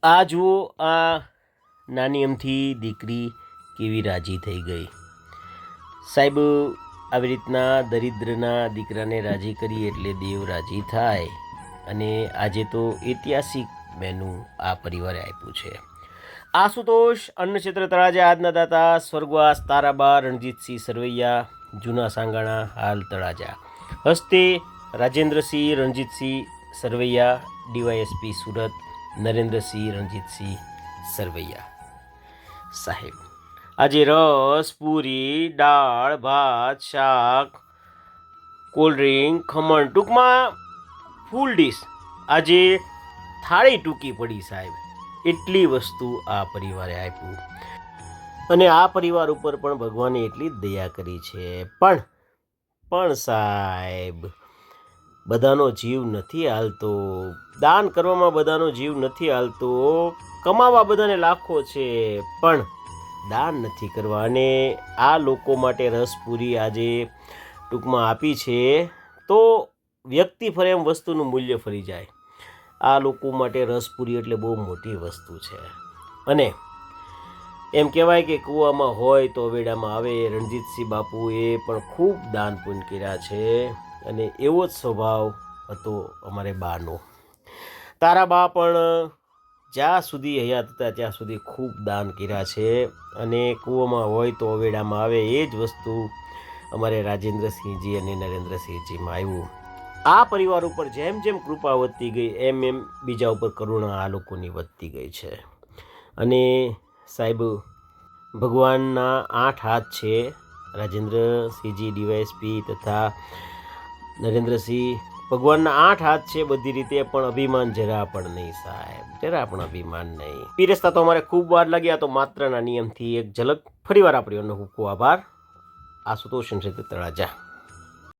આ જુઓ, આ નાની અમથી દીકરી કેવી રાજી થઈ ગઈ. સાહેબ, આવી રીતના દરિદ્રના દીકરાને રાજી કરી એટલે દેવ રાજી થાય. અને આજે તો ઐતિહાસિક મેનુ આ પરિવારે આપ્યું છે. આશુતોષ અન્નક્ષેત્ર તળાજા, આજના દાતા સ્વર્ગવાસ તારાબા રણજીતસિંહ સરવૈયા, જૂના સાંગાણા, હાલ તળાજા. હસ્તે રાજેન્દ્રસિંહ રણજીતસિંહ સરવૈયા, ડીવાયએસપી સુરત, નરેન્દ્રસિંહ રણજીતસિંહ સરવૈયા. સાહેબ, આજે રસ, પૂરી, દાળ, ભાત, શાક, કોલ્ડ્રિંક, ખમણ, ટૂંકમાં ફૂલ ડીશ. આજે થાળી ટૂંકી પડી સાહેબ, એટલી વસ્તુ આ પરિવારે આપ્યું. અને આ પરિવાર ઉપર પણ ભગવાને એટલી જ દયા કરી છે. પણ સાહેબ, બધાનો જીવ નથી હાલતો. દાન કરવામાં બધાનો જીવ નથી હાલતો. કમાવા બધાને લાખો છે, પણ દાન નથી કરવા. અને આ લોકો માટે રસપૂરી આજે ટૂંકમાં આપી છે તો વ્યક્તિ ફરે એમ વસ્તુનું મૂલ્ય ફરી જાય. આ લોકો માટે રસપૂરી એટલે બહુ મોટી વસ્તુ છે. અને એમ કહેવાય કે કૂવામાં હોય તો વેડામાં આવે. રણજીતસિંહ બાપુએ પણ ખૂબ દાન પુણ્ય કર્યા છે. અને એવો જ સ્વભાવ હતો અમારે બાનો. તારા બા પણ જ્યાં સુધી હયાત હતા ત્યાં સુધી ખૂબ દાન કર્યા છે. અને કૂવામાં હોય તો અવેડામાં આવે, એ જ વસ્તુ અમારે રાજેન્દ્રસિંહજી અને નરેન્દ્રસિંહજીમાં આવ્યું. આ પરિવાર ઉપર જેમ જેમ કૃપા વધતી ગઈ એમ એમ બીજા ઉપર કરુણા આ લોકોની વધતી ગઈ છે. અને સાહેબ, ભગવાનના 8 હાથ છે. રાજેન્દ્રસિંહજી ડીવાયએસપી તથા નરેન્દ્રસિંહ, ભગવાનના 8 હાથ છે બધી રીતે. પણ અભિમાન જરા પણ નહીં સાહેબ, જરા પણ અભિમાન નહીં. પીરસતા તો અમારે ખૂબ વાર લાગ્યા. તો માત્રના નિયમથી એક ઝલક ફરીવાર આપણી ખૂબ ખૂબ આભાર. આશુતોષ અન્નક્ષેત્ર તળાજા.